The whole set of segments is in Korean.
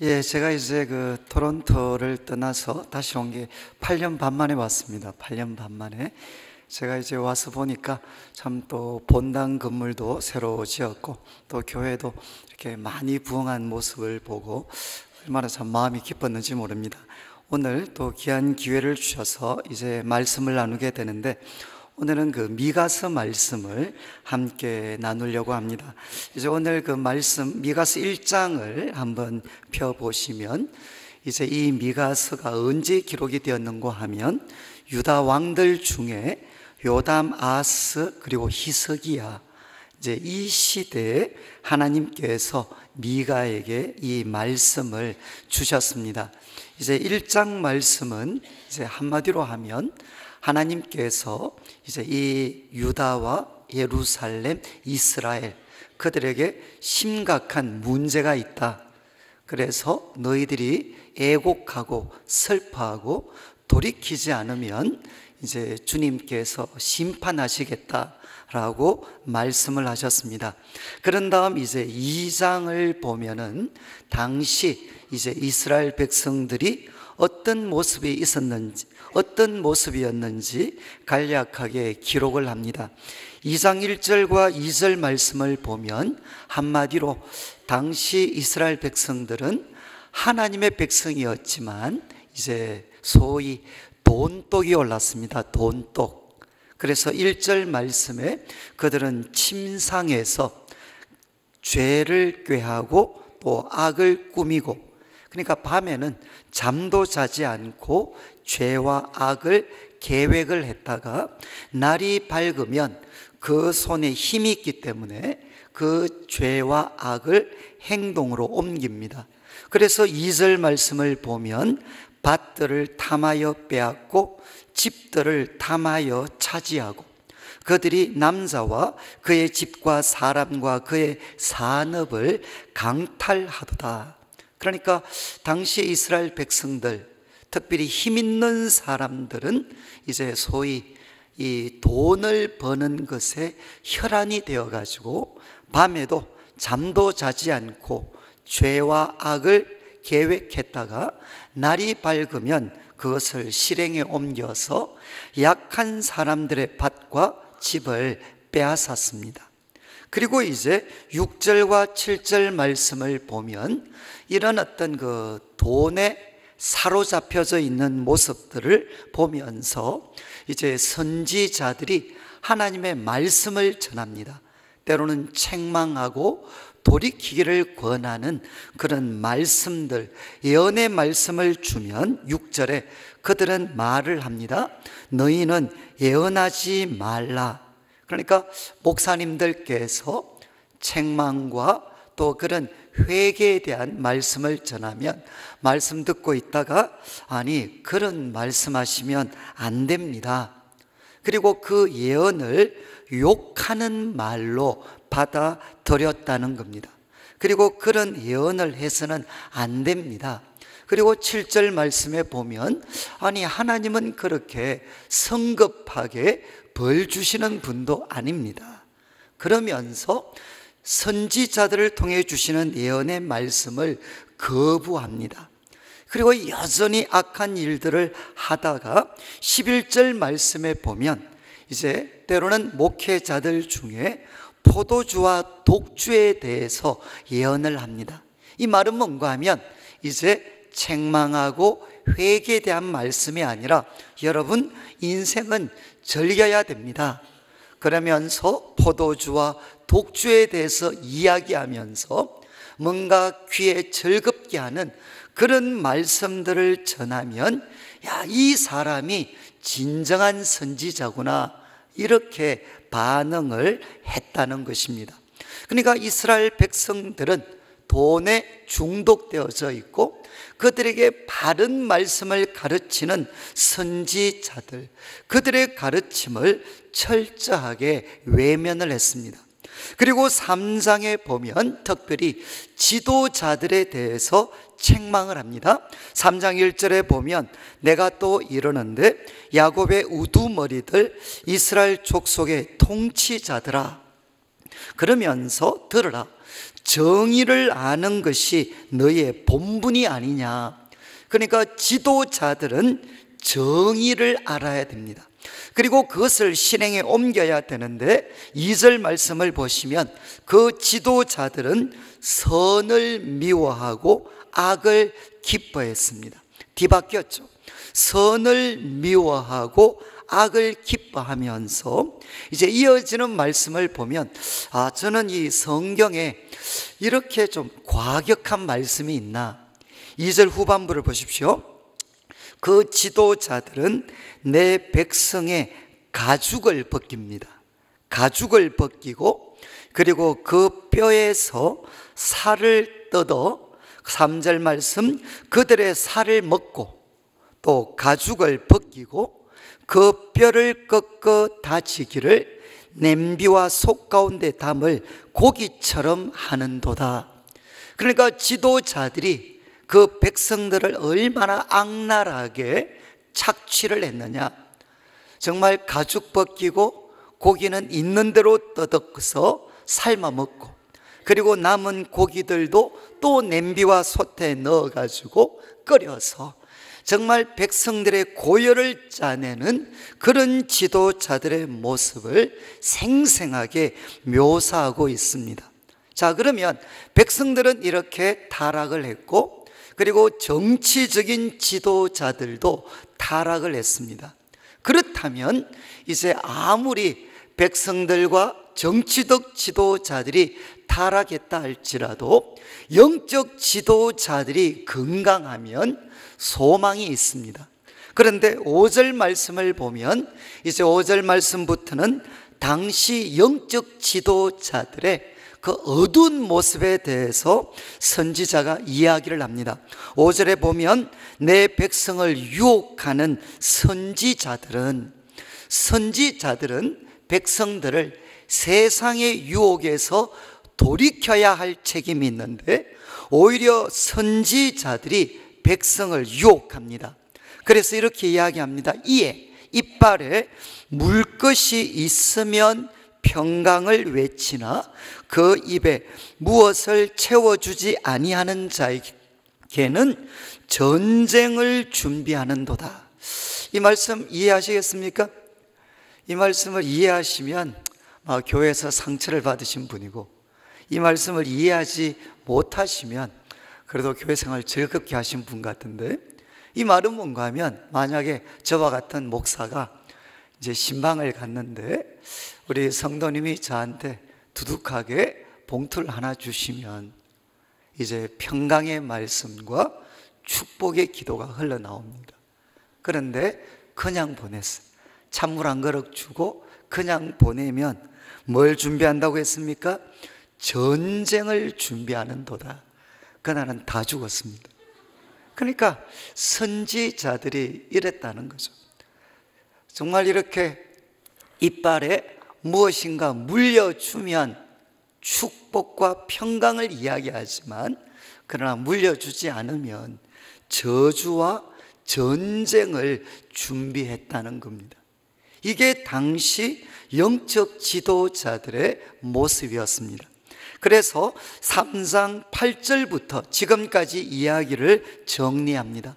예, 제가 이제 토론토를 떠나서 다시 온 게 8년 반 만에 왔습니다. 8년 반 만에. 제가 이제 와서 보니까 참 또 본당 건물도 새로 지었고 또 교회도 이렇게 많이 부흥한 모습을 보고 얼마나 참 마음이 기뻤는지 모릅니다. 오늘 또 귀한 기회를 주셔서 이제 말씀을 나누게 되는데, 오늘은 미가서 말씀을 함께 나누려고 합니다. 이제 오늘 말씀 미가서 1장을 한번 펴보시면, 이제 이 미가서가 언제 기록이 되었는고 하면 유다 왕들 중에 요담, 아하스 그리고 히스기야, 이제 이 시대에 하나님께서 미가에게 이 말씀을 주셨습니다. 이제 1장 말씀은 이제 한마디로 하면 하나님께서 이제 이 유다와 예루살렘, 이스라엘, 그들에게 심각한 문제가 있다. 그래서 너희들이 애곡하고 슬퍼하고 돌이키지 않으면 이제 주님께서 심판하시겠다라고 말씀을 하셨습니다. 그런 다음 이제 2장을 보면은 당시 이제 이스라엘 백성들이 어떤 모습이 있었는지, 어떤 모습이었는지 간략하게 기록을 합니다. 2장 1절과 2절 말씀을 보면 한마디로 당시 이스라엘 백성들은 하나님의 백성이었지만 이제 소위 돈독이 올랐습니다. 돈독. 그래서 1절 말씀에 그들은 침상에서 죄를 꾀하고 또 악을 꾸미고, 그러니까 밤에는 잠도 자지 않고 죄와 악을 계획을 했다가 날이 밝으면 그 손에 힘이 있기 때문에 그 죄와 악을 행동으로 옮깁니다. 그래서 2절 말씀을 보면 밭들을 탐하여 빼앗고 집들을 탐하여 차지하고 그들이 남자와 그의 집과 사람과 그의 산업을 강탈하도다. 그러니까 당시 이스라엘 백성들, 특별히 힘 있는 사람들은 이제 소위 이 돈을 버는 것에 혈안이 되어가지고 밤에도 잠도 자지 않고 죄와 악을 계획했다가 날이 밝으면 그것을 실행에 옮겨서 약한 사람들의 밭과 집을 빼앗았습니다. 그리고 이제 6절과 7절 말씀을 보면 이런 어떤 돈에 사로잡혀져 있는 모습들을 보면서 이제 선지자들이 하나님의 말씀을 전합니다. 때로는 책망하고 돌이키기를 권하는 그런 말씀들, 예언의 말씀을 주면 6절에 그들은 말을 합니다. 너희는 예언하지 말라. 그러니까 목사님들께서 책망과 또 그런 회개에 대한 말씀을 전하면 말씀 듣고 있다가 아니 그런 말씀하시면 안 됩니다. 그리고 그 예언을 욕하는 말로 받아들였다는 겁니다. 그리고 그런 예언을 해서는 안 됩니다. 그리고 7절 말씀에 보면 아니 하나님은 그렇게 성급하게 벌 주시는 분도 아닙니다. 그러면서 선지자들을 통해 주시는 예언의 말씀을 거부합니다. 그리고 여전히 악한 일들을 하다가 11절 말씀에 보면 이제 때로는 목회자들 중에 포도주와 독주에 대해서 예언을 합니다. 이 말은 뭔가 하면 이제 책망하고 회개에 대한 말씀이 아니라 여러분 인생은 즐겨야 됩니다. 그러면서 포도주와 독주에 대해서 이야기하면서 뭔가 귀에 즐겁게 하는 그런 말씀들을 전하면 야, 이 사람이 진정한 선지자구나 이렇게 반응을 했다는 것입니다. 그러니까 이스라엘 백성들은 돈에 중독되어져 있고 그들에게 바른 말씀을 가르치는 선지자들, 그들의 가르침을 철저하게 외면을 했습니다. 그리고 3장에 보면 특별히 지도자들에 대해서 책망을 합니다. 3장 1절에 보면 내가 또 이르는데 야곱의 우두머리들 이스라엘 족속의 통치자들아, 그러면서 들으라. 정의를 아는 것이 너의 본분이 아니냐. 그러니까 지도자들은 정의를 알아야 됩니다. 그리고 그것을 실행에 옮겨야 되는데 2절 말씀을 보시면 그 지도자들은 선을 미워하고 악을 기뻐했습니다. 뒤바뀌었죠. 선을 미워하고 악을 기뻐하면서 이제 이어지는 말씀을 보면 저는 이 성경에 이렇게 좀 과격한 말씀이 있나. 2절 후반부를 보십시오. 그 지도자들은 내 백성의 가죽을 벗깁니다. 가죽을 벗기고 그리고 그 뼈에서 살을 뜯어 3절 말씀 그들의 살을 먹고 또 가죽을 벗기고 그 뼈를 꺾어 다지기를 냄비와 속 가운데 담을 고기처럼 하는도다. 그러니까 지도자들이 그 백성들을 얼마나 악랄하게 착취를 했느냐. 정말 가죽 벗기고 고기는 있는 대로 뜯어서 삶아 먹고 그리고 남은 고기들도 또 냄비와 솥에 넣어가지고 끓여서 정말 백성들의 고열을 짜내는 그런 지도자들의 모습을 생생하게 묘사하고 있습니다. 자, 그러면 백성들은 이렇게 타락을 했고 그리고 정치적인 지도자들도 타락을 했습니다. 그렇다면 이제 아무리 백성들과 정치적 지도자들이 타락했다 할지라도 영적 지도자들이 건강하면 소망이 있습니다. 그런데 5절 말씀을 보면 이제 5절 말씀부터는 당시 영적 지도자들의 그 어두운 모습에 대해서 선지자가 이야기를 합니다. 5절에 보면 내 백성을 유혹하는 선지자들은 백성들을 세상의 유혹에서 돌이켜야 할 책임이 있는데 오히려 선지자들이 백성을 유혹합니다. 그래서 이렇게 이야기합니다. 이에 이빨에 물 것이 있으면 평강을 외치나 그 입에 무엇을 채워주지 아니하는 자에게는 전쟁을 준비하는도다. 이 말씀 이해하시겠습니까? 이 말씀을 이해하시면 교회에서 상처를 받으신 분이고 이 말씀을 이해하지 못하시면 그래도 교회 생활 즐겁게 하신 분 같은데 이 말은 뭔가 하면 만약에 저와 같은 목사가 이제 신방을 갔는데 우리 성도님이 저한테 두둑하게 봉투를 하나 주시면 이제 평강의 말씀과 축복의 기도가 흘러나옵니다. 그런데 그냥 보냈어요. 찬물 한 그릇 주고 그냥 보내면 뭘 준비한다고 했습니까? 전쟁을 준비하는도다. 그날은 다 죽었습니다. 그러니까 선지자들이 이랬다는 거죠. 정말 이렇게 이빨에 무엇인가 물려주면 축복과 평강을 이야기하지만 그러나 물려주지 않으면 저주와 전쟁을 준비했다는 겁니다. 이게 당시 영적 지도자들의 모습이었습니다. 그래서 3장 8절부터 지금까지 이야기를 정리합니다.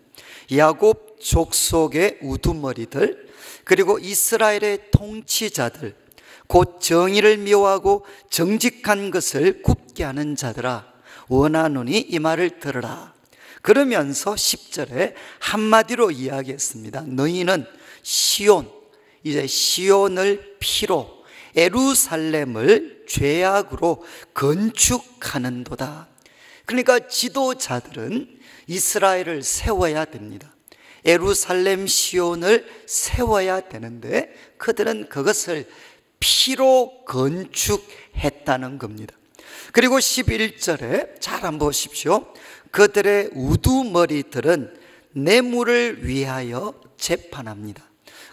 야곱 족속의 우두머리들 그리고 이스라엘의 통치자들 곧 정의를 미워하고 정직한 것을 굽게 하는 자들아 원하노니 이 말을 들으라. 그러면서 10절에 한마디로 이야기했습니다. 너희는 시온, 이제 시온을 피로 예루살렘을 죄악으로 건축하는도다. 그러니까 지도자들은 이스라엘을 세워야 됩니다. 예루살렘 시온을 세워야 되는데 그들은 그것을 피로 건축했다는 겁니다. 그리고 11절에 잘 한번 보십시오. 그들의 우두머리들은 뇌물을 위하여 재판합니다.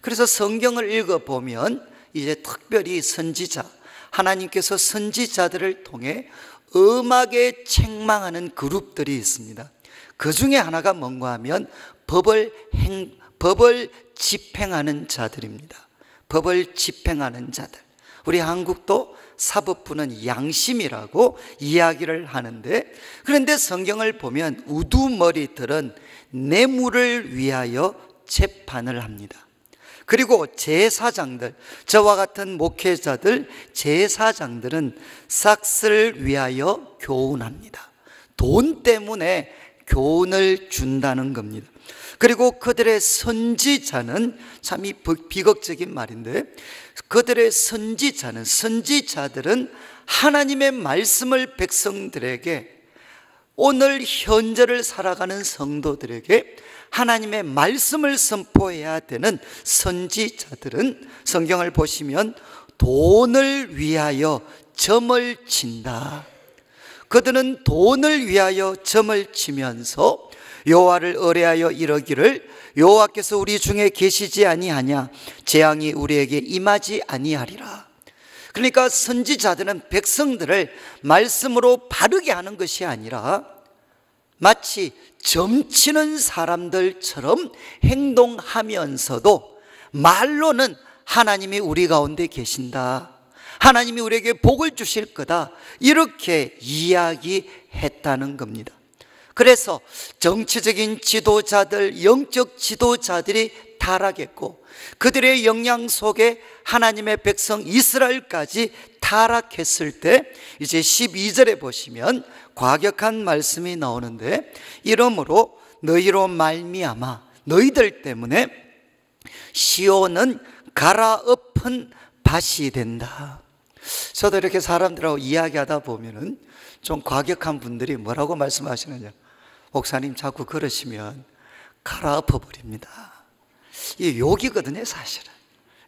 그래서 성경을 읽어보면 이제 특별히 선지자, 하나님께서 선지자들을 통해 엄하게 책망하는 그룹들이 있습니다. 그 중에 하나가 뭔가 하면 법을 집행하는 자들입니다. 법을 집행하는 자들. 우리 한국도 사법부는 양심이라고 이야기를 하는데, 그런데 성경을 보면 우두머리들은 뇌물을 위하여 재판을 합니다. 그리고 제사장들, 저와 같은 목회자들, 제사장들은 삭스를 위하여 교훈합니다. 돈 때문에 교훈을 준다는 겁니다. 그리고 그들의 선지자는, 참 이 비극적인 말인데, 그들의 선지자들은 하나님의 말씀을 백성들에게, 오늘 현재를 살아가는 성도들에게 하나님의 말씀을 선포해야 되는 선지자들은 성경을 보시면 돈을 위하여 점을 친다. 그들은 돈을 위하여 점을 치면서 여호와를 의뢰하여 이르기를, 여호와께서 우리 중에 계시지 아니하냐, 재앙이 우리에게 임하지 아니하리라. 그러니까 선지자들은 백성들을 말씀으로 바르게 하는 것이 아니라 마치 점치는 사람들처럼 행동하면서도 말로는 하나님이 우리 가운데 계신다, 하나님이 우리에게 복을 주실 거다, 이렇게 이야기했다는 겁니다. 그래서 정치적인 지도자들, 영적 지도자들이 타락했고, 그들의 영향 속에 하나님의 백성 이스라엘까지 타락했을 때, 이제 12절에 보시면 과격한 말씀이 나오는데, 이러므로 너희로 말미암아, 너희들 때문에 시온은 갈아엎은 밭이 된다. 저도 이렇게 사람들하고 이야기하다 보면은 좀 과격한 분들이 뭐라고 말씀하시느냐, 목사님 자꾸 그러시면 갈아엎어 버립니다. 이게 욕이거든요, 사실은.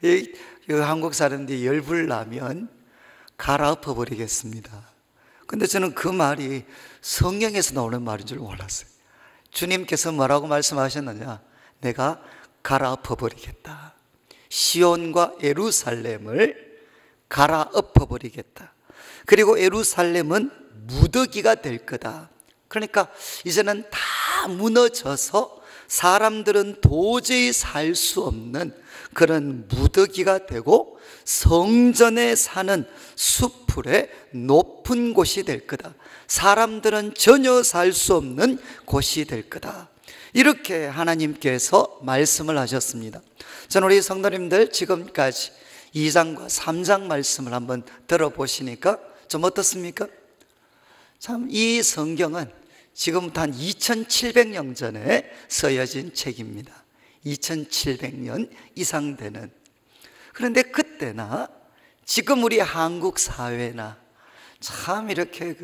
이 한국 사람들이 열불 나면 갈아엎어 버리겠습니다. 근데 저는 그 말이 성경에서 나오는 말인 줄 몰랐어요. 주님께서 뭐라고 말씀하셨느냐, 내가 갈아엎어 버리겠다, 시온과 예루살렘을 갈아엎어 버리겠다. 그리고 예루살렘은 무더기가 될 거다. 그러니까 이제는 다 무너져서 사람들은 도저히 살 수 없는 그런 무더기가 되고, 성전에 사는 수풀의 높은 곳이 될 거다. 사람들은 전혀 살 수 없는 곳이 될 거다. 이렇게 하나님께서 말씀을 하셨습니다. 저는 우리 성도님들 지금까지 2장과 3장 말씀을 한번 들어보시니까 좀 어떻습니까? 참 이 성경은 지금부터 한 2700년 전에 쓰여진 책입니다. 2700년 이상 되는. 그런데 그때나 지금 우리 한국 사회나 참 이렇게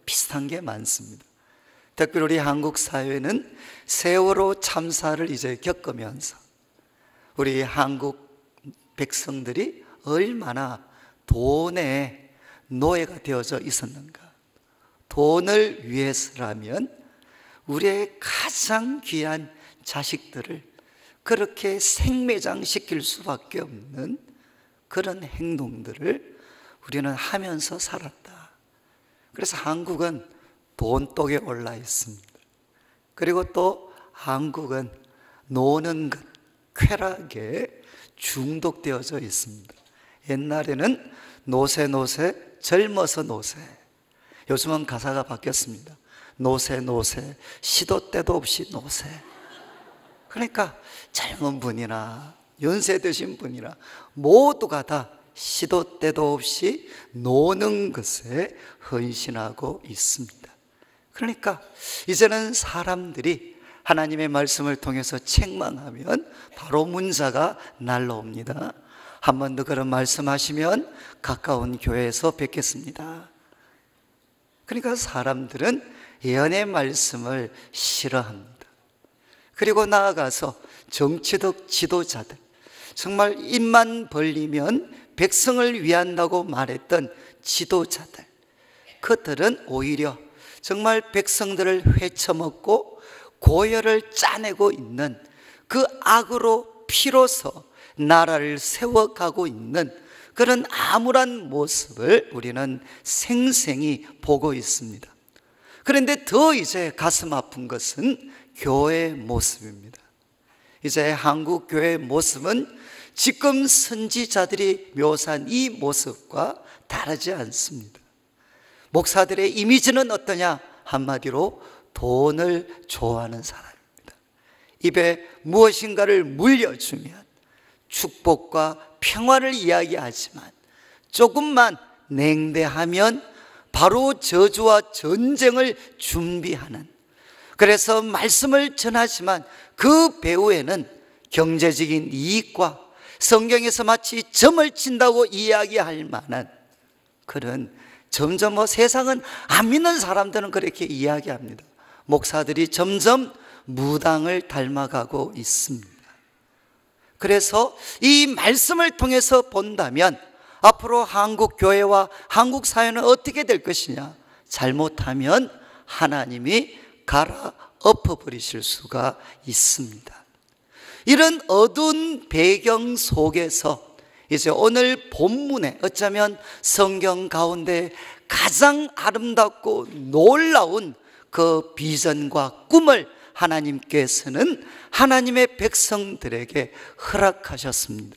비슷한 게 많습니다. 특별히 우리 한국 사회는 세월호 참사를 이제 겪으면서 우리 한국 백성들이 얼마나 돈의 노예가 되어져 있었는가. 돈을 위해서라면 우리의 가장 귀한 자식들을 그렇게 생매장시킬 수밖에 없는 그런 행동들을 우리는 하면서 살았다. 그래서 한국은 돈독에 올라 있습니다. 그리고 또 한국은 노는 것, 쾌락에 중독되어져 있습니다. 옛날에는 노세 젊어서 노세, 요즘은 가사가 바뀌었습니다. 노세 시도 때도 없이 노세. 그러니까 젊은 분이나 연세 드신 분이나 모두가 다 시도 때도 없이 노는 것에 헌신하고 있습니다. 그러니까 이제는 사람들이 하나님의 말씀을 통해서 책망하면 바로 문자가 날라옵니다. 한 번 더 그런 말씀하시면 가까운 교회에서 뵙겠습니다. 그러니까 사람들은 예언의 말씀을 싫어합니다. 그리고 나아가서 정치적 지도자들, 정말 입만 벌리면 백성을 위한다고 말했던 지도자들, 그들은 오히려 정말 백성들을 헤쳐먹고 고열을 짜내고 있는 그 악으로 피로서 나라를 세워가고 있는 그런 암울한 모습을 우리는 생생히 보고 있습니다. 그런데 더 이제 가슴 아픈 것은 교회의 모습입니다. 이제 한국 교회의 모습은 지금 선지자들이 묘사한 이 모습과 다르지 않습니다. 목사들의 이미지는 어떠냐? 한마디로 돈을 좋아하는 사람입니다. 입에 무엇인가를 물려주면 축복과 평화를 이야기하지만 조금만 냉대하면 바로 저주와 전쟁을 준비하는, 그래서 말씀을 전하지만 그 배후에는 경제적인 이익과 성경에서 마치 점을 친다고 이야기할 만한 그런, 점점 세상은 안 믿는 사람들은 그렇게 이야기합니다. 목사들이 점점 무당을 닮아가고 있습니다. 그래서 이 말씀을 통해서 본다면 앞으로 한국 교회와 한국 사회는 어떻게 될 것이냐? 잘못하면 하나님이 갈아엎어 버리실 수가 있습니다. 이런 어두운 배경 속에서 이제 오늘 본문에 어쩌면 성경 가운데 가장 아름답고 놀라운 그 비전과 꿈을 하나님께서는 하나님의 백성들에게 허락하셨습니다.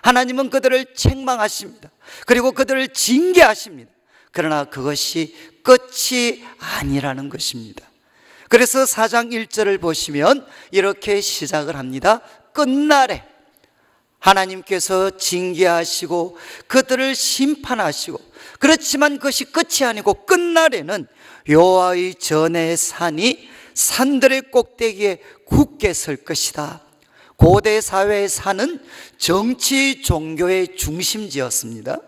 하나님은 그들을 책망하십니다. 그리고 그들을 징계하십니다. 그러나 그것이 끝이 아니라는 것입니다. 그래서 4장 1절을 보시면 이렇게 시작을 합니다. 끝날에 하나님께서 징계하시고 그들을 심판하시고, 그렇지만 그것이 끝이 아니고 끝날에는 여호와의 전의 산이 산들의 꼭대기에 굳게 설 것이다. 고대 사회의 산은 정치 종교의 중심지였습니다.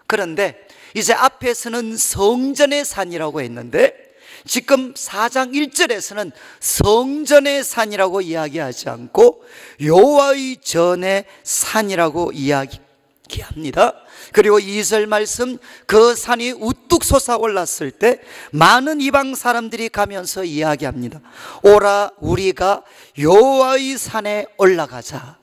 그런데 이제 앞에서는 성전의 산이라고 했는데 지금 4장 1절에서는 성전의 산이라고 이야기하지 않고 여호와의 전의 산이라고 이야기합니다. 그리고 2절 말씀, 그 산이 우뚝 솟아올랐을 때 많은 이방 사람들이 가면서 이야기합니다. 오라, 우리가 여호와의 산에 올라가자.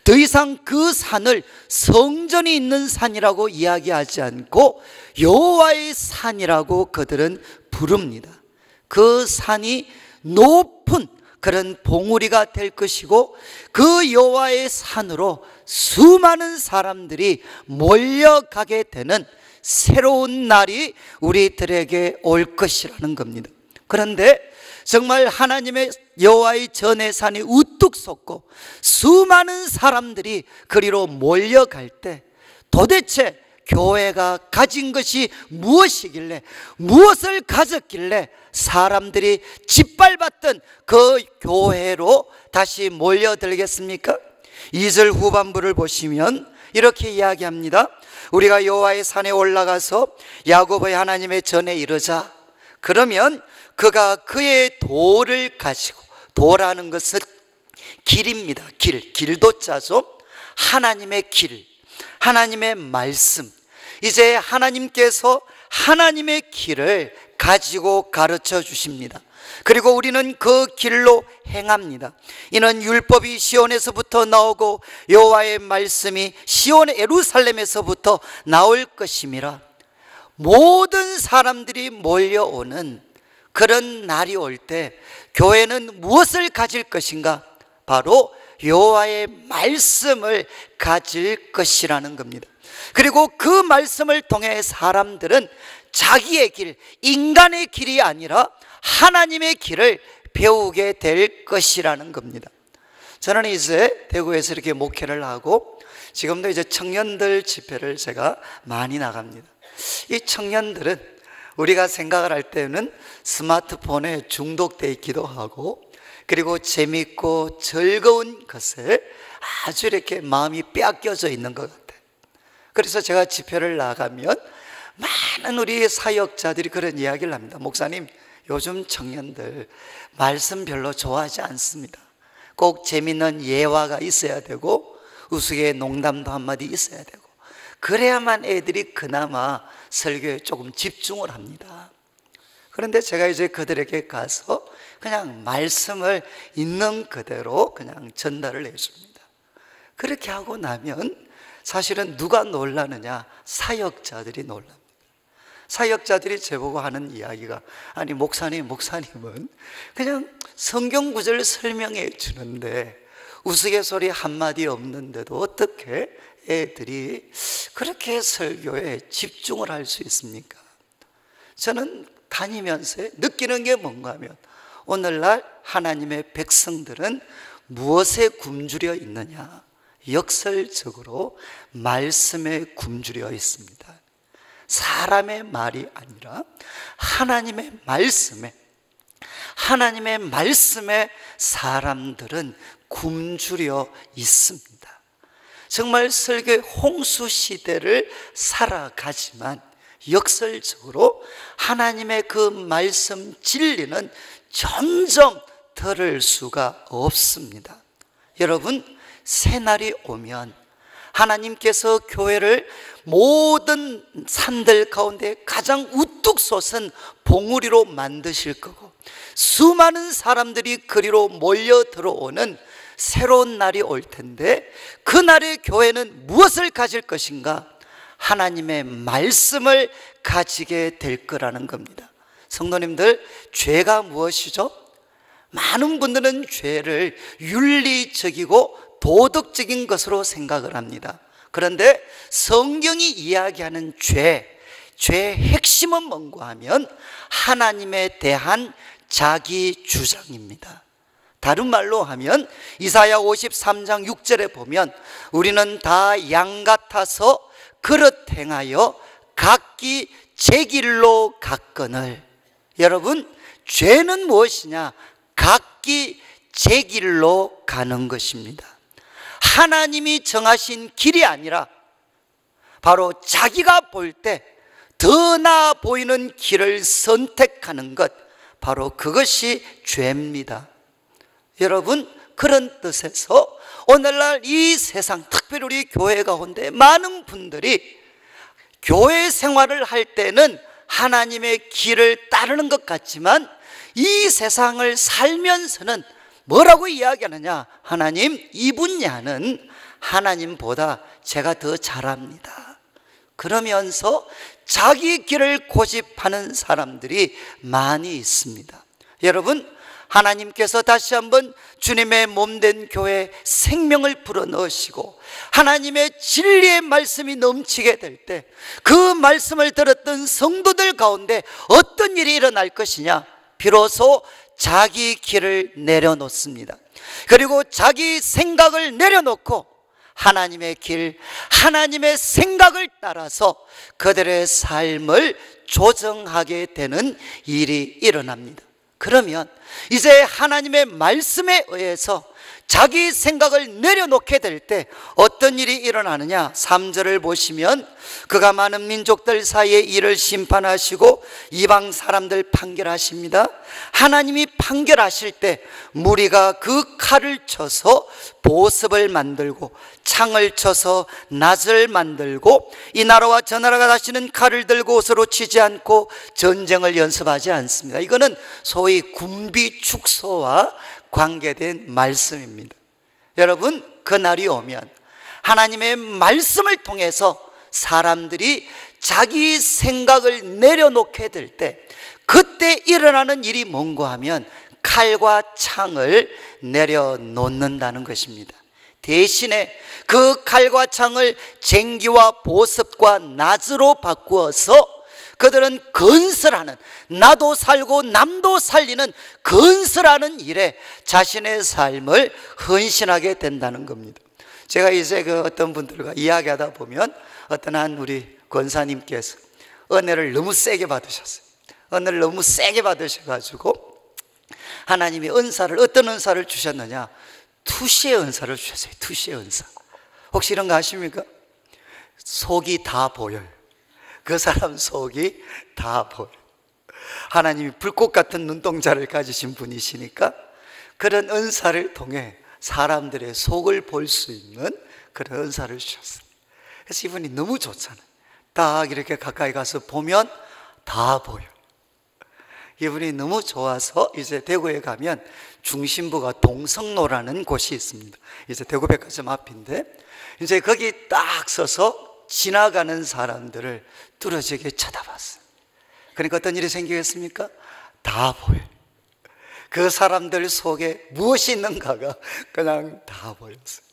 더 이상 그 산을 성전이 있는 산이라고 이야기하지 않고 여호와의 산이라고 그들은 부릅니다. 그 산이 높은 그런 봉우리가 될 것이고 그 여호와의 산으로 수많은 사람들이 몰려가게 되는 새로운 날이 우리들에게 올 것이라는 겁니다. 그런데 정말 하나님의 여호와의 전의 산이 우뚝 솟고 수많은 사람들이 그리로 몰려갈 때 도대체 교회가 가진 것이 무엇이길래, 무엇을 가졌길래 사람들이 짓밟았던 그 교회로 다시 몰려들겠습니까? 2절 후반부를 보시면 이렇게 이야기합니다. 우리가 여호와의 산에 올라가서 야곱의 하나님의 전에 이르자. 그러면 그가 그의 돌을 가지고, 도라는 것은 길입니다. 길도자죠. 하나님의 길, 하나님의 말씀. 이제 하나님께서 하나님의 길을 가지고 가르쳐 주십니다. 그리고 우리는 그 길로 행합니다. 이는 율법이 시온에서부터 나오고 여호와의 말씀이 시온 예루살렘에서부터 나올 것임이라. 모든 사람들이 몰려오는 그런 날이 올 때 교회는 무엇을 가질 것인가? 바로 여호와의 말씀을 가질 것이라는 겁니다. 그리고 그 말씀을 통해 사람들은 자기의 길, 인간의 길이 아니라 하나님의 길을 배우게 될 것이라는 겁니다. 저는 이제 대구에서 이렇게 목회를 하고 지금도 이제 청년들 집회를 제가 많이 나갑니다. 이 청년들은 우리가 생각을 할 때는 스마트폰에 중독되어 있기도 하고, 그리고 재밌고 즐거운 것에 아주 이렇게 마음이 빼앗겨져 있는 것 같아요. 그래서 제가 집회를 나가면 많은 우리 사역자들이 그런 이야기를 합니다. 목사님, 요즘 청년들 말씀 별로 좋아하지 않습니다. 꼭 재밌는 예화가 있어야 되고 우스개 농담도 한마디 있어야 되고, 그래야만 애들이 그나마 설교에 조금 집중을 합니다. 그런데 제가 이제 그들에게 가서 그냥 말씀을 있는 그대로 그냥 전달을 해줍니다. 그렇게 하고 나면 사실은 누가 놀라느냐? 사역자들이 놀랍니다. 사역자들이 저보고 하는 이야기가, 아니 목사님은 그냥 성경 구절을 설명해 주는데 우스갯소리 한마디 없는데도 어떻게 애들이 그렇게 설교에 집중을 할 수 있습니까? 저는 다니면서 느끼는 게 뭔가 하면 오늘날 하나님의 백성들은 무엇에 굶주려 있느냐? 역설적으로 말씀에 굶주려 있습니다. 사람의 말이 아니라 하나님의 말씀에 사람들은 굶주려 있습니다. 정말 설교의 홍수 시대를 살아가지만 역설적으로 하나님의 그 말씀 진리는 점점 들을 수가 없습니다. 여러분, 새날이 오면 하나님께서 교회를 모든 산들 가운데 가장 우뚝 솟은 봉우리로 만드실 거고 수많은 사람들이 그리로 몰려 들어오는 새로운 날이 올 텐데 그 날의 교회는 무엇을 가질 것인가? 하나님의 말씀을 가지게 될 거라는 겁니다. 성도님들, 죄가 무엇이죠? 많은 분들은 죄를 윤리적이고 도덕적인 것으로 생각을 합니다. 그런데 성경이 이야기하는 죄의 핵심은 뭔가 하면 하나님에 대한 자기 주장입니다. 다른 말로 하면 이사야 53장 6절에 보면 우리는 다 양 같아서 그릇 행하여 각기 제 길로 갔거늘. 여러분, 죄는 무엇이냐? 각기 제 길로 가는 것입니다. 하나님이 정하신 길이 아니라 바로 자기가 볼 때 더 나아 보이는 길을 선택하는 것, 바로 그것이 죄입니다. 여러분, 그런 뜻에서 오늘날 이 세상, 특별히 우리 교회 가운데 많은 분들이 교회 생활을 할 때는 하나님의 길을 따르는 것 같지만 이 세상을 살면서는 뭐라고 이야기하느냐? 하나님, 이 분야는 하나님보다 제가 더 잘합니다. 그러면서 자기 길을 고집하는 사람들이 많이 있습니다. 여러분, 하나님께서 다시 한번 주님의 몸된 교회에 생명을 불어넣으시고 하나님의 진리의 말씀이 넘치게 될 때 그 말씀을 들었던 성도들 가운데 어떤 일이 일어날 것이냐? 비로소 자기 길을 내려놓습니다. 그리고 자기 생각을 내려놓고 하나님의 길, 하나님의 생각을 따라서 그들의 삶을 조정하게 되는 일이 일어납니다. 그러면 이제 하나님의 말씀에 의해서 자기 생각을 내려놓게 될 때 어떤 일이 일어나느냐? 3절을 보시면 그가 많은 민족들 사이에 이를 심판하시고 이방 사람들 판결하십니다. 하나님이 판결하실 때 무리가 그 칼을 쳐서 보습을 만들고 창을 쳐서 낫을 만들고 이 나라와 저 나라가 다시는 칼을 들고 옷으로 치지 않고 전쟁을 연습하지 않습니다. 이거는 소위 군비 축소와 관계된 말씀입니다. 여러분, 그 날이 오면 하나님의 말씀을 통해서 사람들이 자기 생각을 내려놓게 될 때 그때 일어나는 일이 뭔가 하면 칼과 창을 내려놓는다는 것입니다. 대신에 그 칼과 창을 쟁기와 보습과 낫으로 바꾸어서 그들은 건설하는, 나도 살고 남도 살리는 건설하는 일에 자신의 삶을 헌신하게 된다는 겁니다. 제가 이제 어떤 분들과 이야기하다 보면 어떤 한 우리 권사님께서 은혜를 너무 세게 받으셨어요. 은혜를 너무 세게 받으셔가지고 하나님이 어떤 은사를 주셨느냐? 투시의 은사를 주셨어요. 투시의 은사. 혹시 이런 거 아십니까? 속이 다 보여요. 그 사람 속이 다 보여요. 하나님이 불꽃 같은 눈동자를 가지신 분이시니까 그런 은사를 통해 사람들의 속을 볼 수 있는 그런 은사를 주셨어요. 그래서 이분이 너무 좋잖아요. 딱 이렇게 가까이 가서 보면 다 보여. 이분이 너무 좋아서 이제 대구에 가면 중심부가 동성로라는 곳이 있습니다. 이제 대구백화점 앞인데 이제 거기 딱 서서 지나가는 사람들을 뚫어지게 쳐다봤어요. 그러니까 어떤 일이 생기겠습니까? 다 보여요. 그 사람들 속에 무엇이 있는가가 그냥 다 보였어요.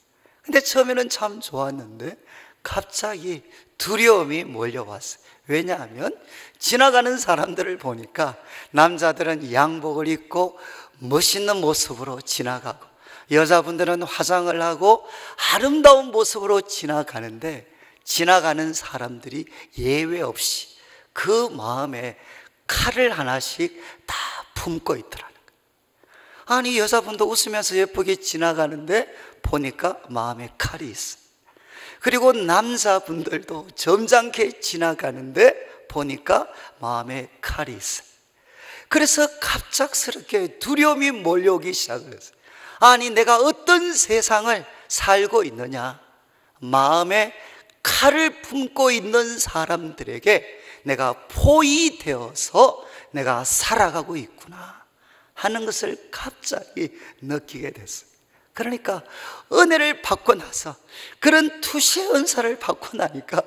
근데 처음에는 참 좋았는데 갑자기 두려움이 몰려왔어요. 왜냐하면 지나가는 사람들을 보니까 남자들은 양복을 입고 멋있는 모습으로 지나가고 여자분들은 화장을 하고 아름다운 모습으로 지나가는데 지나가는 사람들이 예외 없이 그 마음에 칼을 하나씩 다 품고 있더라는 거예요. 아니, 여자분도 웃으면서 예쁘게 지나가는데 보니까 마음에 칼이 있어요. 그리고 남자분들도 점잖게 지나가는데 보니까 마음에 칼이 있어요. 그래서 갑작스럽게 두려움이 몰려오기 시작을 했어요. 아니, 내가 어떤 세상을 살고 있느냐, 마음에 칼을 품고 있는 사람들에게 내가 포위되어서 내가 살아가고 있구나 하는 것을 갑자기 느끼게 됐어요. 그러니까 은혜를 받고 나서 그런 투시의 은사를 받고 나니까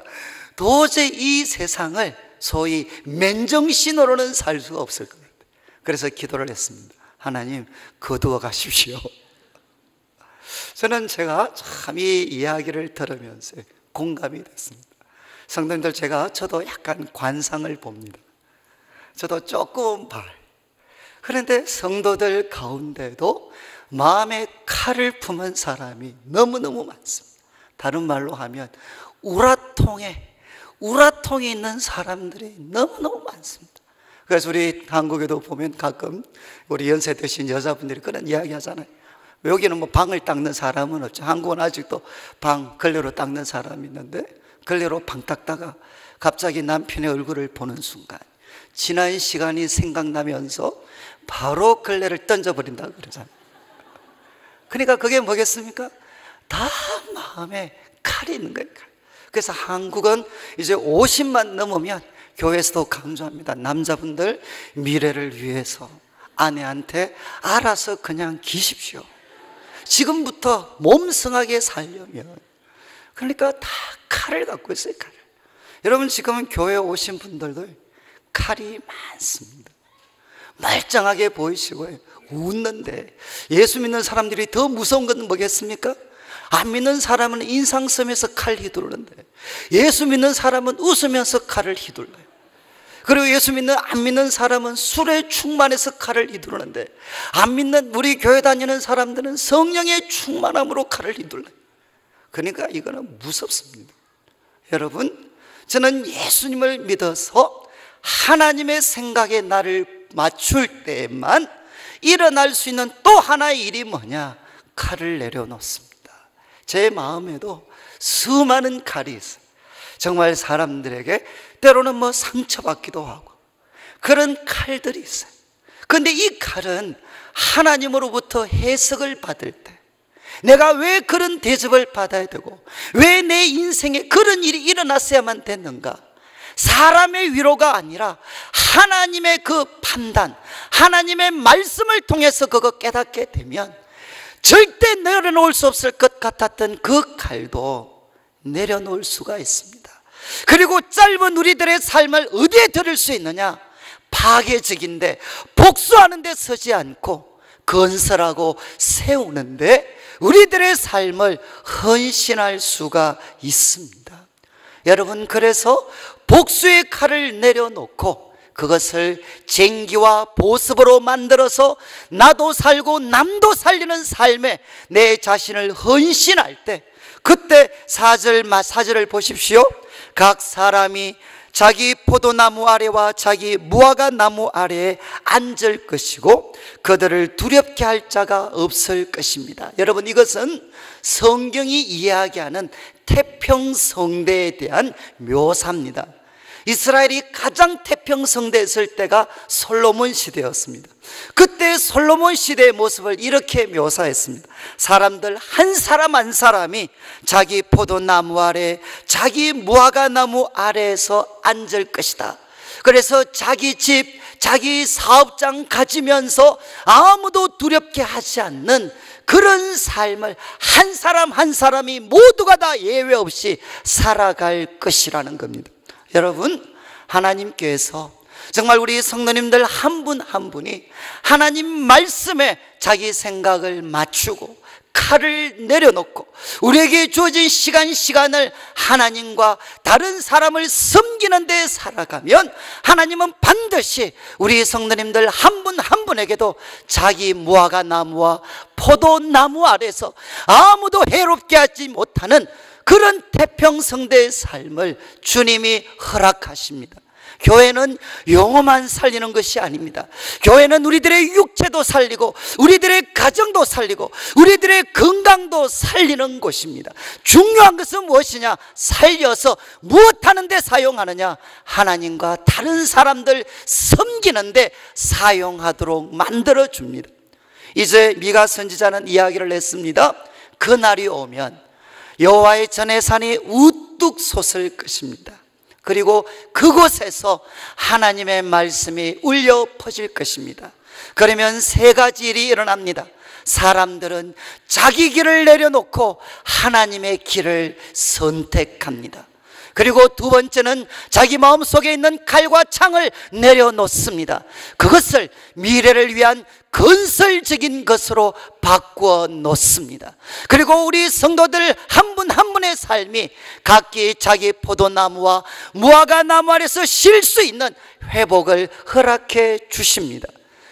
도저히 이 세상을 소위 맨정신으로는 살 수가 없을 것 같아요. 그래서 기도를 했습니다. 하나님, 거두어 가십시오. 저는 제가 참 이 이야기를 들으면서 공감이 됐습니다. 성도님들, 저도 약간 관상을 봅니다. 저도 조금 봐요. 그런데 성도들 가운데도 마음에 칼을 품은 사람이 너무너무 많습니다. 다른 말로 하면 우라통에 있는 사람들이 너무너무 많습니다. 그래서 우리 한국에도 보면 가끔 우리 연세 드신 여자분들이 그런 이야기 하잖아요. 여기는 뭐 방을 닦는 사람은 없죠. 한국은 아직도 방 걸레로 닦는 사람이 있는데 걸레로 방 닦다가 갑자기 남편의 얼굴을 보는 순간 지난 시간이 생각나면서 바로 걸레를 던져버린다고 그러잖아요. 그러니까 그게 뭐겠습니까? 다 마음에 칼이 있는 거예요. 그래서 한국은 이제 50만 넘으면 교회에서도 강조합니다. 남자분들 미래를 위해서 아내한테 알아서 그냥 기십시오. 지금부터 몸성하게 살려면. 그러니까 다 칼을 갖고 있어요. 칼을. 여러분, 지금은 교회에 오신 분들도 칼이 많습니다. 말짱하게 보이시고요, 웃는데 예수 믿는 사람들이 더 무서운 건 뭐겠습니까? 안 믿는 사람은 인상 쓰면서 칼 휘두르는데 예수 믿는 사람은 웃으면서 칼을 휘둘러요. 그리고 안 믿는 사람은 술에 충만해서 칼을 휘두르는데 안 믿는 우리 교회 다니는 사람들은 성령의 충만함으로 칼을 휘둘러요. 그러니까 이거는 무섭습니다. 여러분, 저는 예수님을 믿어서 하나님의 생각에 나를 맞출 때에만 일어날 수 있는 또 하나의 일이 뭐냐? 칼을 내려놓습니다. 제 마음에도 수많은 칼이 있어요. 정말 사람들에게 때로는 뭐 상처받기도 하고 그런 칼들이 있어요. 그런데 이 칼은 하나님으로부터 해석을 받을 때 내가 왜 그런 대접을 받아야 되고 왜 내 인생에 그런 일이 일어났어야만 됐는가? 사람의 위로가 아니라 하나님의 그 판단, 하나님의 말씀을 통해서 그거 깨닫게 되면 절대 내려놓을 수 없을 것 같았던 그 칼도 내려놓을 수가 있습니다. 그리고 짧은 우리들의 삶을 어디에 들을 수 있느냐? 파괴적인데 복수하는 데 서지 않고 건설하고 세우는데 우리들의 삶을 헌신할 수가 있습니다. 여러분, 그래서 복수의 칼을 내려놓고 그것을 쟁기와 보습으로 만들어서 나도 살고 남도 살리는 삶에 내 자신을 헌신할 때 그때 4절을 보십시오. 각 사람이 자기 포도나무 아래와 자기 무화과 나무 아래에 앉을 것이고 그들을 두렵게 할 자가 없을 것입니다. 여러분, 이것은 성경이 이야기하는 태평성대에 대한 묘사입니다. 이스라엘이 가장 태평성대했을 때가 솔로몬 시대였습니다. 그때 솔로몬 시대의 모습을 이렇게 묘사했습니다. 사람들 한 사람 한 사람이 자기 포도나무 아래, 자기 무화과 나무 아래에서 앉을 것이다. 그래서 자기 집, 자기 사업장 가지면서 아무도 두렵게 하지 않는 그런 삶을 한 사람 한 사람이 모두가 다 예외 없이 살아갈 것이라는 겁니다. 여러분, 하나님께서 정말 우리 성도님들 한 분 한 분이 하나님 말씀에 자기 생각을 맞추고 칼을 내려놓고 우리에게 주어진 시간을 하나님과 다른 사람을 섬기는 데 살아가면 하나님은 반드시 우리 성도님들 한 분 한 분에게도 자기 무화과 나무와 포도나무 아래서 아무도 해롭게 하지 못하는 그런 태평성대의 삶을 주님이 허락하십니다. 교회는 용어만 살리는 것이 아닙니다. 교회는 우리들의 육체도 살리고 우리들의 가정도 살리고 우리들의 건강도 살리는 곳입니다. 중요한 것은 무엇이냐? 살려서 무엇하는 데 사용하느냐? 하나님과 다른 사람들 섬기는 데 사용하도록 만들어줍니다. 이제 미가 선지자는 이야기를 했습니다. 그날이 오면 여호와의 전의 산이 우뚝 솟을 것입니다. 그리고 그곳에서 하나님의 말씀이 울려 퍼질 것입니다. 그러면 세 가지 일이 일어납니다. 사람들은 자기 길을 내려놓고 하나님의 길을 선택합니다. 그리고 두 번째는 자기 마음속에 있는 칼과 창을 내려놓습니다. 그것을 미래를 위한 건설적인 것으로 바꾸어 놓습니다. 그리고 우리 성도들 한 분 한 분의 삶이 각기 자기 포도나무와 무화과 나무 아래서 쉴 수 있는 회복을 허락해 주십니다.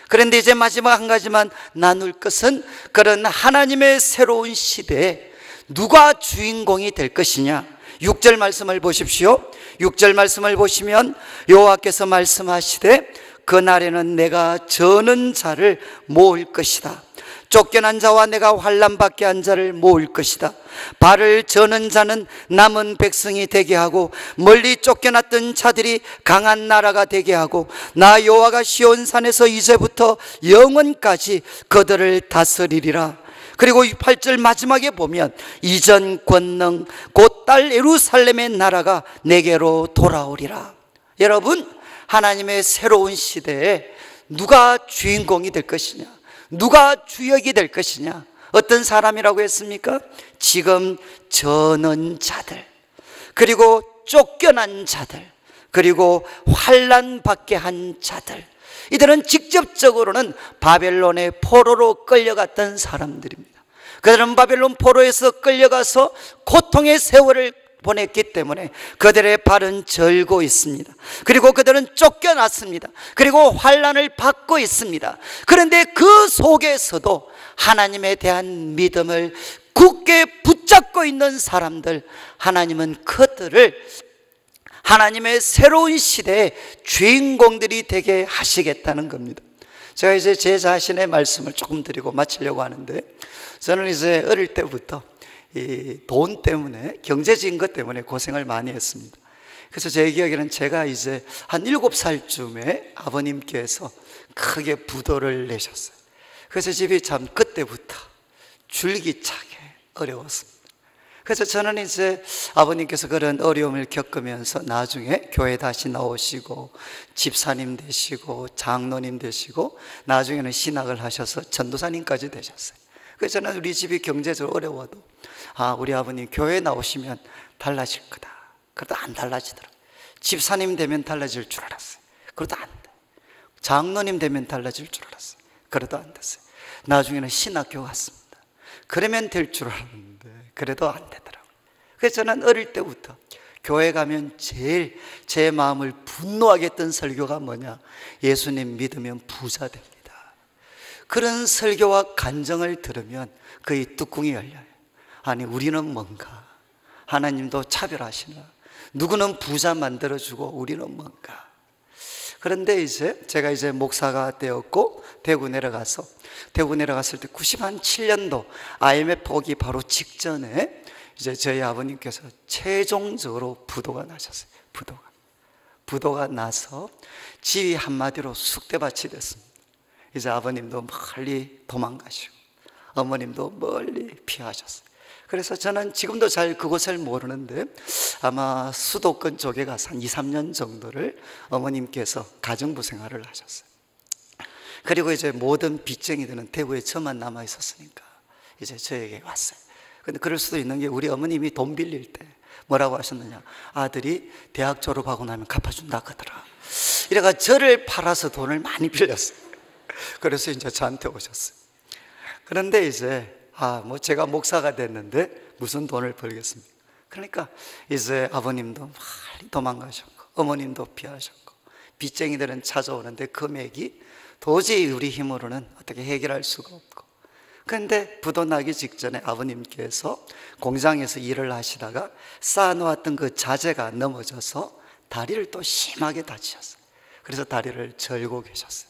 그런데 이제 마지막 한 가지만 나눌 것은 그런 하나님의 새로운 시대에 누가 주인공이 될 것이냐. 6절 말씀을 보십시오. 6절 말씀을 보시면 여호와께서 말씀하시되 그날에는 내가 저는 자를 모을 것이다. 쫓겨난 자와 내가 환난 받게 한 자를 모을 것이다. 발을 저는 자는 남은 백성이 되게 하고 멀리 쫓겨났던 자들이 강한 나라가 되게 하고 나 여호와가 시온산에서 이제부터 영원까지 그들을 다스리리라. 그리고 8절 마지막에 보면 이전 권능 곧 딸 예루살렘의 나라가 내게로 돌아오리라. 여러분, 하나님의 새로운 시대에 누가 주인공이 될 것이냐, 누가 주역이 될 것이냐, 어떤 사람이라고 했습니까? 지금 저는 자들, 그리고 쫓겨난 자들, 그리고 환난 받게 한 자들, 이들은 직접적으로는 바벨론의 포로로 끌려갔던 사람들입니다. 그들은 바벨론 포로에서 끌려가서 고통의 세월을 보냈기 때문에 그들의 발은 절고 있습니다. 그리고 그들은 쫓겨났습니다. 그리고 환난을 받고 있습니다. 그런데 그 속에서도 하나님에 대한 믿음을 굳게 붙잡고 있는 사람들, 하나님은 그들을 하나님의 새로운 시대의 주인공들이 되게 하시겠다는 겁니다. 제가 이제 제 자신의 말씀을 조금 드리고 마치려고 하는데, 저는 이제 어릴 때부터 이 돈 때문에, 경제적인 것 때문에 고생을 많이 했습니다. 그래서 제 기억에는 제가 이제 한 7살쯤에 아버님께서 크게 부도를 내셨어요. 그래서 집이 참 그때부터 줄기차게 어려웠습니다. 그래서 저는 이제 아버님께서 그런 어려움을 겪으면서 나중에 교회 다시 나오시고 집사님 되시고 장로님 되시고 나중에는 신학을 하셔서 전도사님까지 되셨어요. 그래서 저는 우리 집이 경제적으로 어려워도 우리 아버님 교회 나오시면 달라질 거다. 그래도 안 달라지더라고요. 집사님 되면 달라질 줄 알았어요. 그래도 안 돼. 장로님 되면 달라질 줄 알았어요. 그래도 안 됐어요. 나중에는 신학교 갔습니다. 그러면 될 줄 알았는데 그래도 안 되더라고요. 그래서 저는 어릴 때부터 교회 가면 제일 제 마음을 분노하게 했던 설교가 뭐냐? 예수님 믿으면 부자 됩니다. 그런 설교와 간증을 들으면 그의 뚜껑이 열려요. 아니, 우리는 뭔가? 하나님도 차별하시나? 누구는 부자 만들어주고 우리는 뭔가? 그런데 이제 제가 이제 목사가 되었고 대구 내려갔을 때 97년도 IMF 오기 바로 직전에 이제 저희 아버님께서 최종적으로 부도가 나셨어요. 부도가 나서 집이 한마디로 쑥대밭이 됐습니다. 이제 아버님도 멀리 도망가시고 어머님도 멀리 피하셨어요. 그래서 저는 지금도 잘 그곳을 모르는데 아마 수도권 쪽에 가서 한 2, 3년 정도를 어머님께서 가정부 생활을 하셨어요. 그리고 이제 모든 빚쟁이들은 대구에 저만 남아 있었으니까 이제 저에게 왔어요. 근데 그럴 수도 있는 게 우리 어머님이 돈 빌릴 때 뭐라고 하셨느냐? 아들이 대학 졸업하고 나면 갚아준다 그러더라. 이래가 저를 팔아서 돈을 많이 빌렸어요. 그래서 이제 저한테 오셨어요. 그런데 이제 뭐 제가 목사가 됐는데 무슨 돈을 벌겠습니까? 그러니까 이제 아버님도 많이 도망가셨고 어머님도 피하셨고 빚쟁이들은 찾아오는데 금액이 도저히 우리 힘으로는 어떻게 해결할 수가 없고, 그런데 부도 나기 직전에 아버님께서 공장에서 일을 하시다가 쌓아놓았던 그 자재가 넘어져서 다리를 또 심하게 다치셨어요. 그래서 다리를 절고 계셨어요.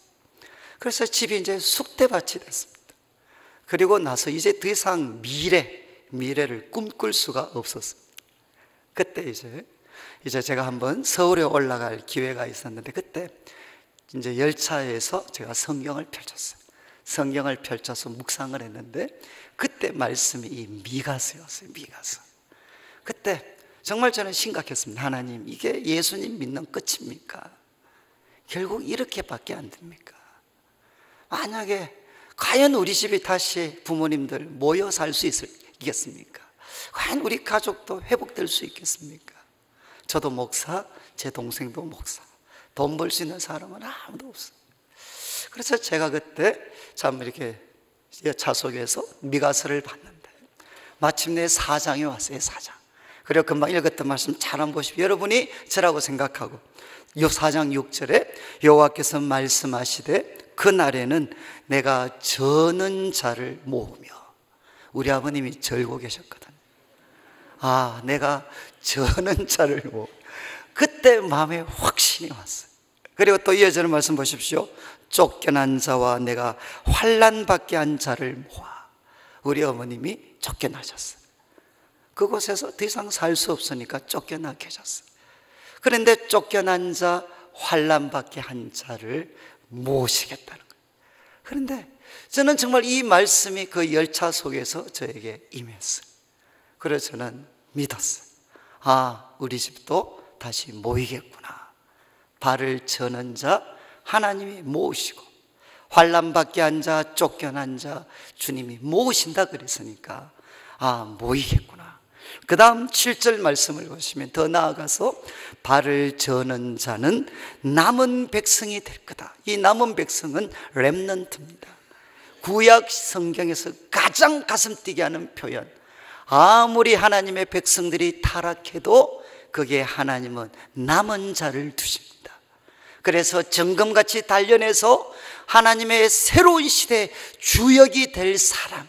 그래서 집이 이제 쑥대밭이 됐습니다. 그리고 나서 이제 더 이상 미래를 꿈꿀 수가 없었어요. 그때 이제 제가 한번 서울에 올라갈 기회가 있었는데, 그때 이제 열차에서 제가 성경을 펼쳤어요. 성경을 펼쳐서 묵상을 했는데 그때 말씀이 이 미가서였어요. 미가서. 그때 정말 저는 심각했습니다. 하나님, 이게 예수님 믿는 끝입니까? 결국 이렇게밖에 안 됩니까? 만약에 과연 우리 집이 다시 부모님들 모여 살 수 있겠습니까? 과연 우리 가족도 회복될 수 있겠습니까? 저도 목사, 제 동생도 목사, 돈 벌 수 있는 사람은 아무도 없어요. 그래서 제가 그때 참 이렇게 차속에서 미가서를 봤는데 마침내 4장이 왔어요. 4장. 그리고 금방 읽었던 말씀 잘 한번 보십시오. 여러분이 저라고 생각하고, 요 4장 6절에 여호와께서 말씀하시되 그날에는 내가 저는 자를 모으며, 우리 아버님이 절고 계셨거든요. 내가 저는 자를 모으며, 그때 마음에 확신이 왔어요. 그리고 또 이어지는 말씀 보십시오. 쫓겨난 자와 내가 환난 받게 한 자를 모아. 우리 어머님이 쫓겨나셨어요. 그곳에서 더 이상 살 수 없으니까 쫓겨나 계셨어요. 그런데 쫓겨난 자, 환난 받게 한 자를 모시겠다는 거예요. 그런데 저는 정말 이 말씀이 그 열차 속에서 저에게 임했어요. 그래서 저는 믿었어요. 우리 집도 다시 모이겠구나. 발을 저는 자 하나님이 모으시고, 환난 받게 한 자, 쫓겨난 자 주님이 모으신다 그랬으니까 모이겠구나. 그 다음 7절 말씀을 보시면 더 나아가서 발을 저는 자는 남은 백성이 될 거다. 이 남은 백성은 렘넌트입니다. 구약 성경에서 가장 가슴 뛰게 하는 표현. 아무리 하나님의 백성들이 타락해도 거기에 하나님은 남은 자를 두십니다. 그래서 정금같이 단련해서 하나님의 새로운 시대의 주역이 될 사람,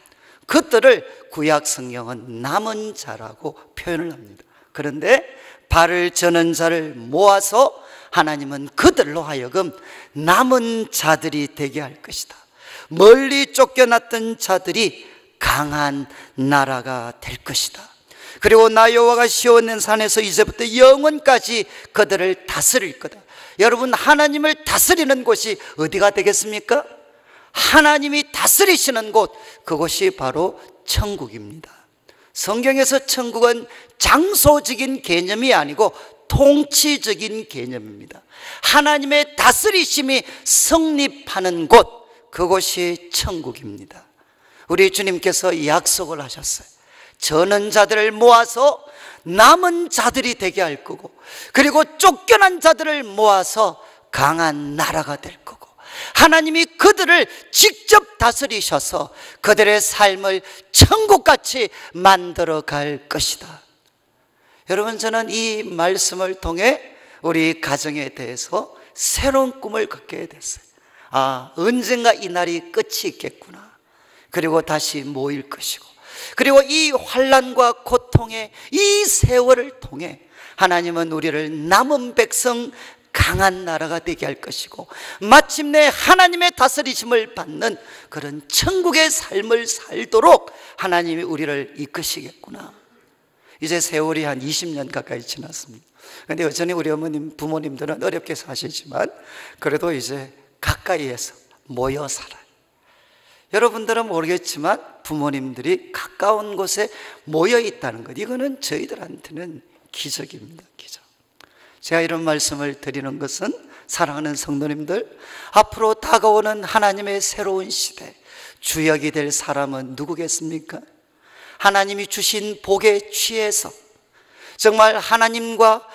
그들을 구약 성경은 남은 자라고 표현을 합니다. 그런데 발을 저는 자를 모아서 하나님은 그들로 하여금 남은 자들이 되게 할 것이다. 멀리 쫓겨났던 자들이 강한 나라가 될 것이다. 그리고 나 여호와가 시온의 산에서 이제부터 영원까지 그들을 다스릴 거다. 여러분, 하나님을 다스리는 곳이 어디가 되겠습니까? 하나님이 다스리시는 곳, 그곳이 바로 천국입니다. 성경에서 천국은 장소적인 개념이 아니고 통치적인 개념입니다. 하나님의 다스리심이 성립하는 곳, 그곳이 천국입니다. 우리 주님께서 약속을 하셨어요. 저는 자들을 모아서 남은 자들이 되게 할 거고, 그리고 쫓겨난 자들을 모아서 강한 나라가 될 거고, 하나님이 그들을 직접 다스리셔서 그들의 삶을 천국같이 만들어 갈 것이다. 여러분, 저는 이 말씀을 통해 우리 가정에 대해서 새로운 꿈을 갖게 됐어요. 언젠가 이 날이 끝이 있겠구나. 그리고 다시 모일 것이고, 그리고 이 환난과 고통의 이 세월을 통해 하나님은 우리를 남은 백성, 강한 나라가 되게 할 것이고, 마침내 하나님의 다스리심을 받는 그런 천국의 삶을 살도록 하나님이 우리를 이끄시겠구나. 이제 세월이 한 20년 가까이 지났습니다. 그런데 여전히 우리 어머님, 부모님들은 어렵게 사시지만 그래도 이제 가까이에서 모여 살아요. 여러분들은 모르겠지만 부모님들이 가까운 곳에 모여 있다는 것, 이거는 저희들한테는 기적입니다. 기적. 제가 이런 말씀을 드리는 것은, 사랑하는 성도님들, 앞으로 다가오는 하나님의 새로운 시대 주역이 될 사람은 누구겠습니까? 하나님이 주신 복에 취해서 정말 하나님과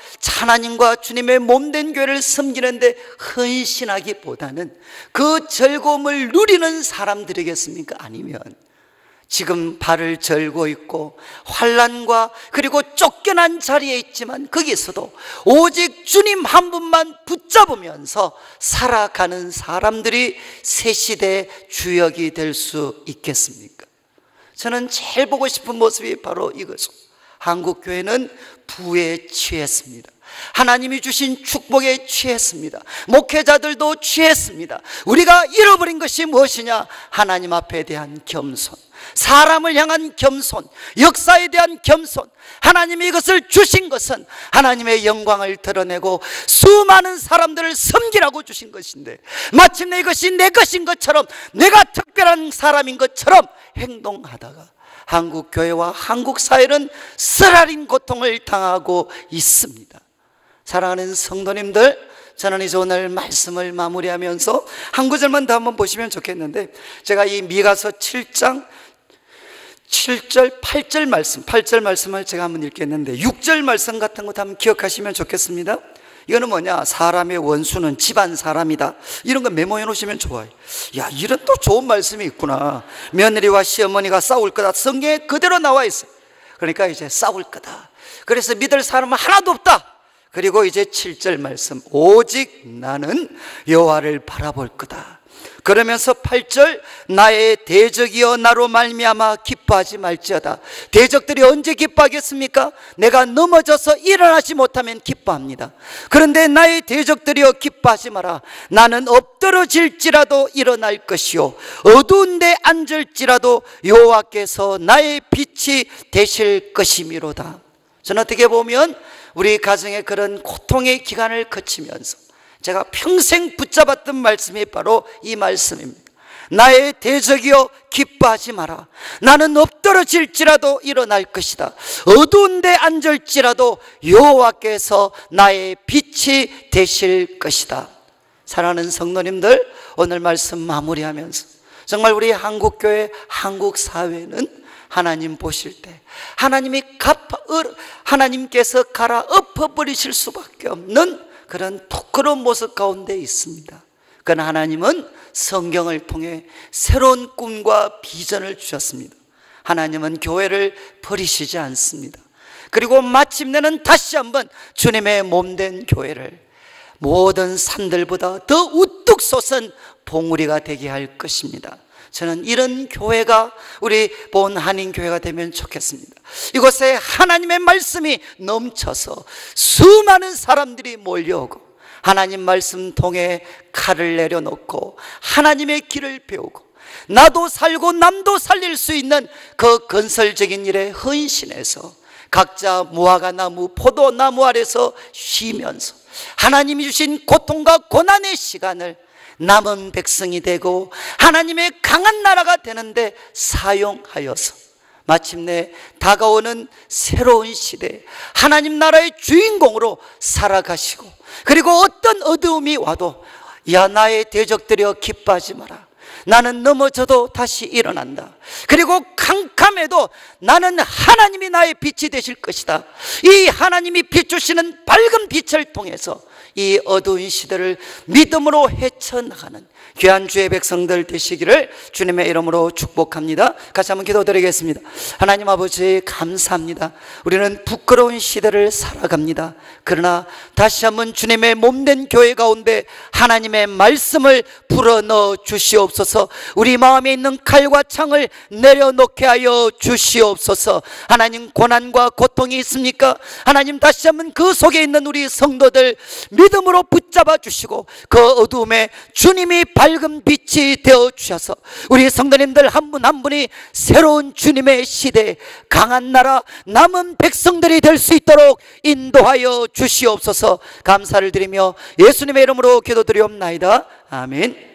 주님의 몸된 교회를 섬기는데 헌신하기보다는 그 즐거움을 누리는 사람들이겠습니까? 아니면 지금 발을 절고 있고 환난과 그리고 쫓겨난 자리에 있지만 거기서도 오직 주님 한 분만 붙잡으면서 살아가는 사람들이 새 시대의 주역이 될 수 있겠습니까? 저는 제일 보고 싶은 모습이 바로 이거죠. 한국교회는 부에 취했습니다. 하나님이 주신 축복에 취했습니다. 목회자들도 취했습니다. 우리가 잃어버린 것이 무엇이냐? 하나님 앞에 대한 겸손, 사람을 향한 겸손, 역사에 대한 겸손. 하나님이 이것을 주신 것은 하나님의 영광을 드러내고 수많은 사람들을 섬기라고 주신 것인데, 마침내 이것이 내 것인 것처럼, 내가 특별한 사람인 것처럼 행동하다가 한국 교회와 한국 사회는 쓰라린 고통을 당하고 있습니다. 사랑하는 성도님들, 저는 이제 오늘 말씀을 마무리하면서 한 구절만 더 한번 보시면 좋겠는데, 제가 이 미가서 7장 7절, 8절 말씀을 제가 한번 읽겠는데 6절 말씀 같은 것도 한번 기억하시면 좋겠습니다. 이거는 뭐냐? 사람의 원수는 집안 사람이다. 이런 거 메모해 놓으시면 좋아요. 야, 이런 또 좋은 말씀이 있구나. 며느리와 시어머니가 싸울 거다. 성경에 그대로 나와 있어요. 그러니까 이제 싸울 거다. 그래서 믿을 사람은 하나도 없다. 그리고 이제 7절 말씀, 오직 나는 여호와를 바라볼 거다. 그러면서 8절, 나의 대적이여 나로 말미암아 기뻐하지 말지어다. 대적들이 언제 기뻐하겠습니까? 내가 넘어져서 일어나지 못하면 기뻐합니다. 그런데 나의 대적들이여 기뻐하지 마라. 나는 엎드러질지라도 일어날 것이요 어두운 데 앉을지라도 여호와께서 나의 빛이 되실 것이미로다. 저는 어떻게 보면 우리 가정의 그런 고통의 기간을 거치면서 제가 평생 붙잡았던 말씀이 바로 이 말씀입니다. 나의 대적이여 기뻐하지 마라. 나는 엎드러질지라도 일어날 것이다. 어두운 데 앉을지라도 여호와께서 나의 빛이 되실 것이다. 사랑하는 성도님들, 오늘 말씀 마무리하면서 정말 우리 한국교회, 한국사회는 하나님 보실 때 하나님께서 갈아엎어버리실 수밖에 없는 그런 부끄러운 모습 가운데 있습니다. 그러나 하나님은 성경을 통해 새로운 꿈과 비전을 주셨습니다. 하나님은 교회를 버리시지 않습니다. 그리고 마침내는 다시 한번 주님의 몸된 교회를 모든 산들보다 더 우뚝 솟은 봉우리가 되게 할 것입니다. 저는 이런 교회가 우리 본 한인교회가 되면 좋겠습니다. 이곳에 하나님의 말씀이 넘쳐서 수많은 사람들이 몰려오고 하나님 말씀 통해 칼을 내려놓고 하나님의 길을 배우고 나도 살고 남도 살릴 수 있는 그 건설적인 일에 헌신해서 각자 무화과나무, 포도나무 아래서 쉬면서 하나님이 주신 고통과 고난의 시간을 남은 백성이 되고 하나님의 강한 나라가 되는데 사용하여서 마침내 다가오는 새로운 시대에 하나님 나라의 주인공으로 살아가시고, 그리고 어떤 어두움이 와도 야, 나의 대적들이여 기뻐하지 마라. 나는 넘어져도 다시 일어난다. 그리고 캄캄해도 나는 하나님이 나의 빛이 되실 것이다. 이 하나님이 비추시는 밝은 빛을 통해서 이 어두운 시대를 믿음으로 헤쳐나가는 귀한 주의 백성들 되시기를 주님의 이름으로 축복합니다. 같이 한번 기도드리겠습니다. 하나님 아버지, 감사합니다. 우리는 부끄러운 시대를 살아갑니다. 그러나 다시 한번 주님의 몸된 교회 가운데 하나님의 말씀을 불어넣어 주시옵소서. 우리 마음에 있는 칼과 창을 내려놓게 하여 주시옵소서. 하나님, 고난과 고통이 있습니까? 하나님, 다시 한번 그 속에 있는 우리 성도들 믿음으로 붙잡아 주시고 그 어두움에 주님이 밝은 빛이 되어 주셔서 우리 성도님들 한 분 한 분이 새로운 주님의 시대, 강한 나라, 남은 백성들이 될 수 있도록 인도하여 주시옵소서. 감사를 드리며 예수님의 이름으로 기도드리옵나이다. 아멘.